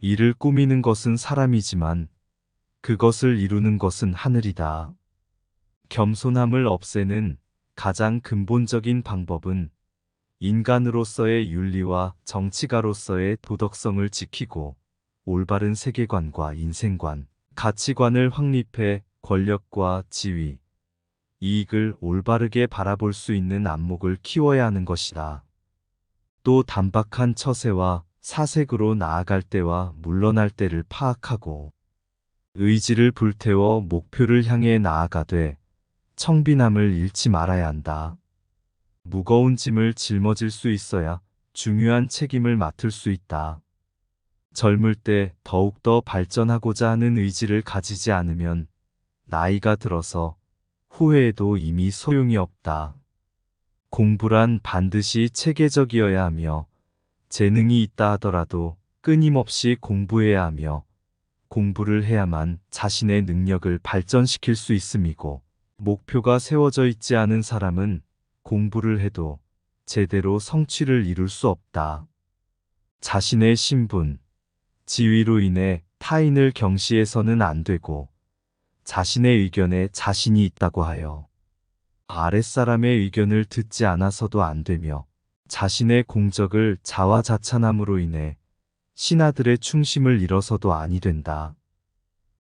이를 꾸미는 것은 사람이지만 그것을 이루는 것은 하늘이다. 겸손함을 없애는 가장 근본적인 방법은 인간으로서의 윤리와 정치가로서의 도덕성을 지키고 올바른 세계관과 인생관, 가치관을 확립해 권력과 지위, 이익을 올바르게 바라볼 수 있는 안목을 키워야 하는 것이다. 또 단박한 처세와 사색으로 나아갈 때와 물러날 때를 파악하고 의지를 불태워 목표를 향해 나아가되 청빈함을 잃지 말아야 한다. 무거운 짐을 짊어질 수 있어야 중요한 책임을 맡을 수 있다. 젊을 때 더욱더 발전하고자 하는 의지를 가지지 않으면 나이가 들어서 후회해도 이미 소용이 없다. 공부란 반드시 체계적이어야 하며 재능이 있다 하더라도 끊임없이 공부해야 하며 공부를 해야만 자신의 능력을 발전시킬 수 있음이고 목표가 세워져 있지 않은 사람은 공부를 해도 제대로 성취를 이룰 수 없다. 자신의 신분, 지위로 인해 타인을 경시해서는 안 되고 자신의 의견에 자신이 있다고 하여 아랫사람의 의견을 듣지 않아서도 안 되며 자신의 공적을 자화자찬함으로 인해 신하들의 충심을 잃어서도 아니 된다.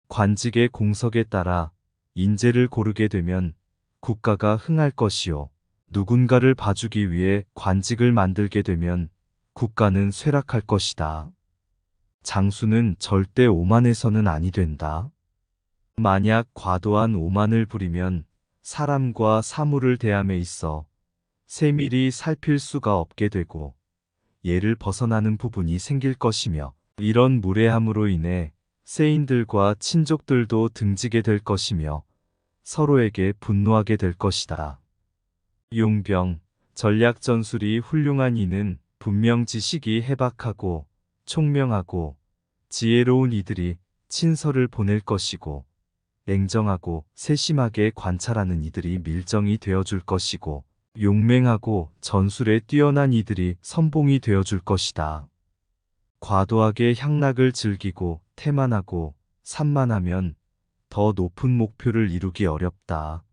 관직의 공석에 따라 인재를 고르게 되면 국가가 흥할 것이요. 누군가를 봐주기 위해 관직을 만들게 되면 국가는 쇠락할 것이다. 장수는 절대 오만해서는 아니 된다. 만약 과도한 오만을 부리면 사람과 사물을 대함에 있어 세밀히 살필 수가 없게 되고 예를 벗어나는 부분이 생길 것이며 이런 무례함으로 인해 세인들과 친족들도 등지게 될 것이며 서로에게 분노하게 될 것이다. 용병, 전략전술이 훌륭한 이는 분명 지식이 해박하고 총명하고 지혜로운 이들이 친서를 보낼 것이고 냉정하고 세심하게 관찰하는 이들이 밀정이 되어줄 것이고 용맹하고 전술에 뛰어난 이들이 선봉이 되어줄 것이다. 과도하게 향락을 즐기고 태만하고 산만하면 더 높은 목표를 이루기 어렵다.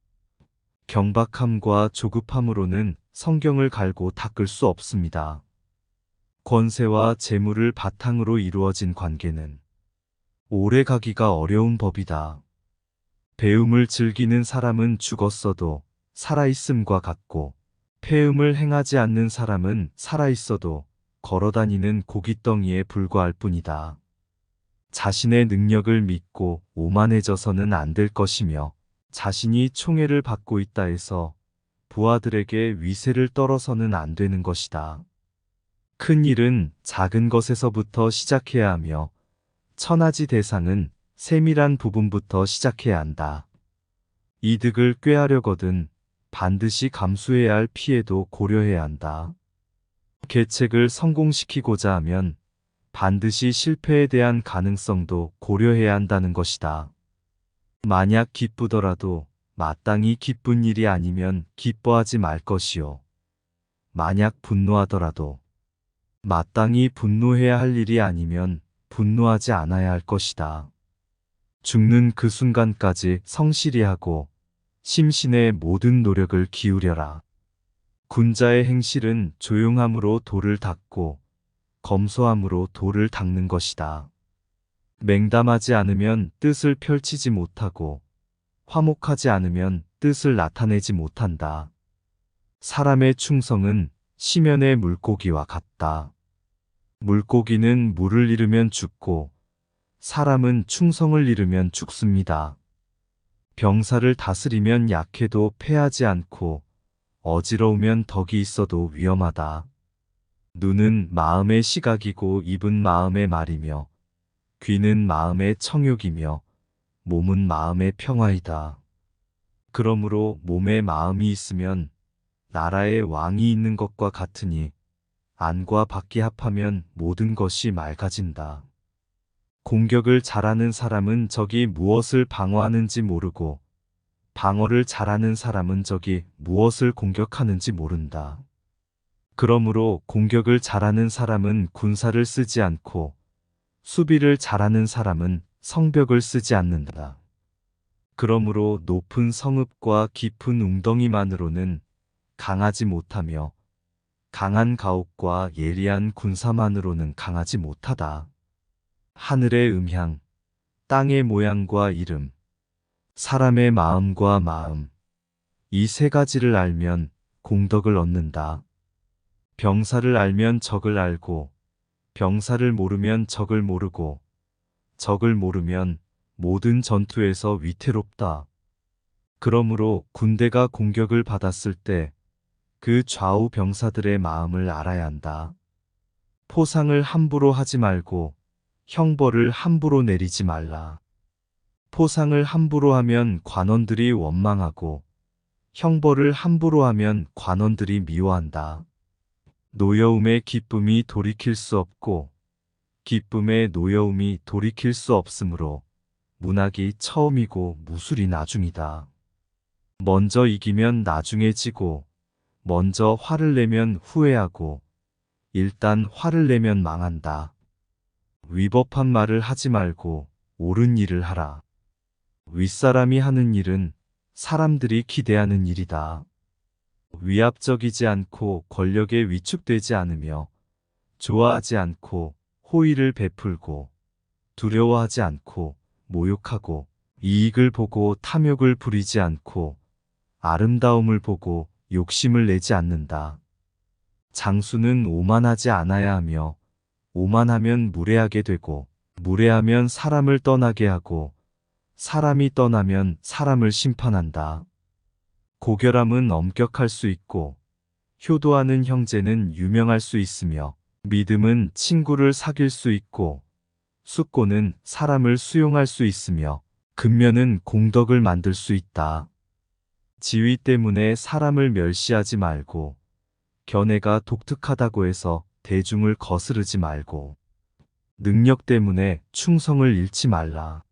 경박함과 조급함으로는 성경을 갈고 닦을 수 없습니다. 권세와 재물을 바탕으로 이루어진 관계는 오래 가기가 어려운 법이다. 배움을 즐기는 사람은 죽었어도 살아있음과 같고 폐음을 행하지 않는 사람은 살아있어도 걸어다니는 고깃덩이에 불과할 뿐이다. 자신의 능력을 믿고 오만해져서는 안 될 것이며 자신이 총애를 받고 있다 해서 부하들에게 위세를 떨어서는 안 되는 것이다. 큰 일은 작은 것에서부터 시작해야 하며 천하지 대상은 세밀한 부분부터 시작해야 한다. 이득을 꾀하려거든 반드시 감수해야 할 피해도 고려해야 한다. 계책을 성공시키고자 하면 반드시 실패에 대한 가능성도 고려해야 한다는 것이다. 만약 기쁘더라도 마땅히 기쁜 일이 아니면 기뻐하지 말 것이요. 만약 분노하더라도 마땅히 분노해야 할 일이 아니면 분노하지 않아야 할 것이다. 죽는 그 순간까지 성실히 하고 심신의 모든 노력을 기울여라. 군자의 행실은 조용함으로 돌을 닦고 검소함으로 돌을 닦는 것이다. 맹담하지 않으면 뜻을 펼치지 못하고 화목하지 않으면 뜻을 나타내지 못한다. 사람의 충성은 시면의 물고기와 같다. 물고기는 물을 잃으면 죽고 사람은 충성을 잃으면 죽습니다. 병사를 다스리면 약해도 패하지 않고 어지러우면 덕이 있어도 위험하다. 눈은 마음의 시각이고 입은 마음의 말이며 귀는 마음의 청욕이며 몸은 마음의 평화이다. 그러므로 몸에 마음이 있으면 나라에 왕이 있는 것과 같으니 안과 밖이 합하면 모든 것이 맑아진다. 공격을 잘하는 사람은 적이 무엇을 방어하는지 모르고 방어를 잘하는 사람은 적이 무엇을 공격하는지 모른다. 그러므로 공격을 잘하는 사람은 군사를 쓰지 않고 수비를 잘하는 사람은 성벽을 쓰지 않는다. 그러므로 높은 성읍과 깊은 웅덩이만으로는 강하지 못하며 강한 가옥과 예리한 군사만으로는 강하지 못하다. 하늘의 음향, 땅의 모양과 이름, 사람의 마음과 마음, 이 세 가지를 알면 공덕을 얻는다. 병사를 알면 적을 알고, 병사를 모르면 적을 모르고, 적을 모르면 모든 전투에서 위태롭다. 그러므로 군대가 공격을 받았을 때 그 좌우 병사들의 마음을 알아야 한다. 포상을 함부로 하지 말고 형벌을 함부로 내리지 말라. 포상을 함부로 하면 관원들이 원망하고 형벌을 함부로 하면 관원들이 미워한다. 노여움의 기쁨이 돌이킬 수 없고 기쁨의 노여움이 돌이킬 수 없으므로 문학이 처음이고 무술이 나중이다. 먼저 이기면 나중에 지고 먼저 화를 내면 후회하고 일단 화를 내면 망한다. 위법한 말을 하지 말고 옳은 일을 하라. 윗사람이 하는 일은 사람들이 기대하는 일이다. 위압적이지 않고 권력에 위축되지 않으며 좋아하지 않고 호의를 베풀고 두려워하지 않고 모욕하고 이익을 보고 탐욕을 부리지 않고 아름다움을 보고 욕심을 내지 않는다. 장수는 오만하지 않아야 하며 오만하면 무례하게 되고 무례하면 사람을 떠나게 하고 사람이 떠나면 사람을 심판한다. 고결함은 엄격할 수 있고 효도하는 형제는 유명할 수 있으며 믿음은 친구를 사귈 수 있고 숙고는 사람을 수용할 수 있으며 근면은 공덕을 만들 수 있다. 지위 때문에 사람을 멸시하지 말고 견해가 독특하다고 해서 대중을 거스르지 말고 능력 때문에 충성을 잃지 말라.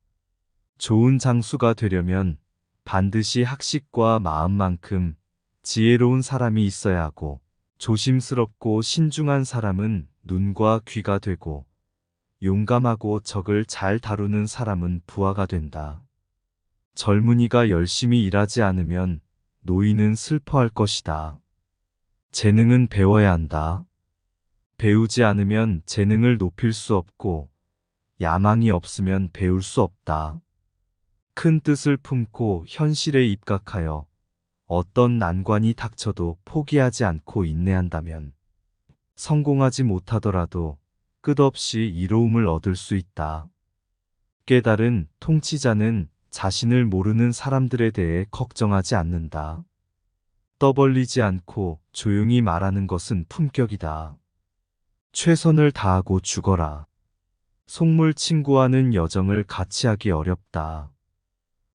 좋은 장수가 되려면 반드시 학식과 마음만큼 지혜로운 사람이 있어야 하고 조심스럽고 신중한 사람은 눈과 귀가 되고 용감하고 적을 잘 다루는 사람은 부하가 된다. 젊은이가 열심히 일하지 않으면 노인은 슬퍼할 것이다. 재능은 배워야 한다. 배우지 않으면 재능을 높일 수 없고 야망이 없으면 배울 수 없다. 큰 뜻을 품고 현실에 입각하여 어떤 난관이 닥쳐도 포기하지 않고 인내한다면 성공하지 못하더라도 끝없이 이로움을 얻을 수 있다. 깨달은 통치자는 자신을 모르는 사람들에 대해 걱정하지 않는다. 떠벌리지 않고 조용히 말하는 것은 품격이다. 최선을 다하고 죽어라. 속물 친구와는 여정을 같이 하기 어렵다.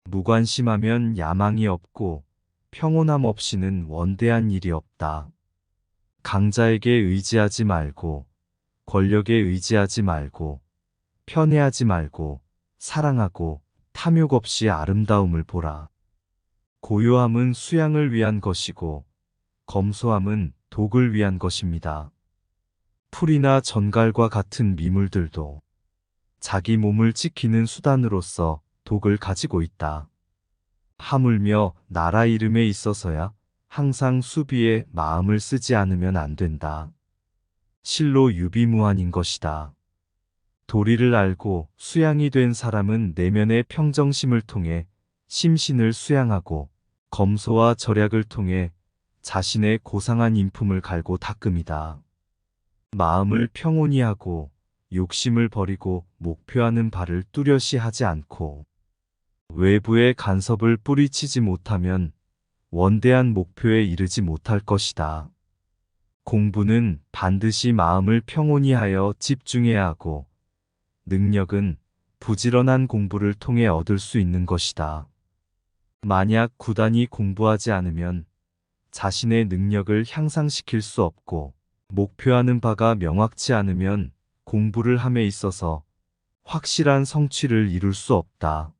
무관심하면 야망이 없고 평온함 없이는 원대한 일이 없다. 강자에게 의지하지 말고 권력에 의지하지 말고 편애하지 말고 사랑하고 탐욕 없이 아름다움을 보라. 고요함은 수양을 위한 것이고 검소함은 독을 위한 것입니다. 풀이나 전갈과 같은 미물들도 자기 몸을 지키는 수단으로서 독을 가지고 있다. 하물며 나라 이름에 있어서야 항상 수비에 마음을 쓰지 않으면 안 된다. 실로 유비무환인 것이다. 도리를 알고 수양이 된 사람은 내면의 평정심을 통해 심신을 수양하고 검소와 절약을 통해 자신의 고상한 인품을 갈고 닦음이다. 마음을 평온히 하고 욕심을 버리고 목표하는 바를 뚜렷이 하지 않고 외부의 간섭을 뿌리치지 못하면 원대한 목표에 이르지 못할 것이다. 공부는 반드시 마음을 평온히 하여 집중해야 하고 능력은 부지런한 공부를 통해 얻을 수 있는 것이다. 만약 구단히 공부하지 않으면 자신의 능력을 향상시킬 수 없고 목표하는 바가 명확치 않으면 공부를 함에 있어서 확실한 성취를 이룰 수 없다.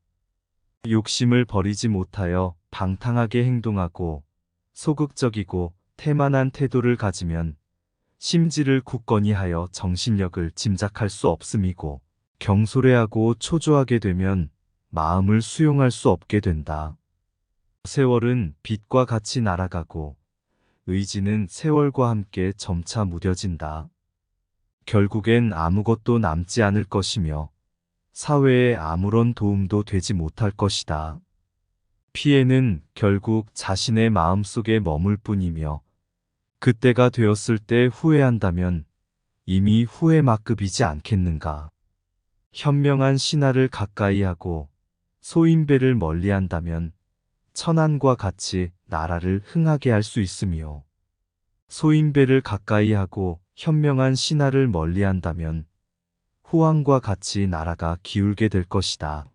욕심을 버리지 못하여 방탕하게 행동하고 소극적이고 태만한 태도를 가지면 심지를 굳건히 하여 정신력을 짐작할 수 없음이고 경솔해하고 초조하게 되면 마음을 수용할 수 없게 된다. 세월은 빛과 같이 날아가고 의지는 세월과 함께 점차 무뎌진다. 결국엔 아무것도 남지 않을 것이며 사회에 아무런 도움도 되지 못할 것이다. 피해는 결국 자신의 마음속에 머물 뿐이며 그때가 되었을 때 후회한다면 이미 후회막급이지 않겠는가. 현명한 신하를 가까이 하고 소인배를 멀리한다면 천안과 같이 나라를 흥하게 할 수 있으며 소인배를 가까이 하고 현명한 신하를 멀리한다면 호황과 같이 나라가 기울게 될 것이다.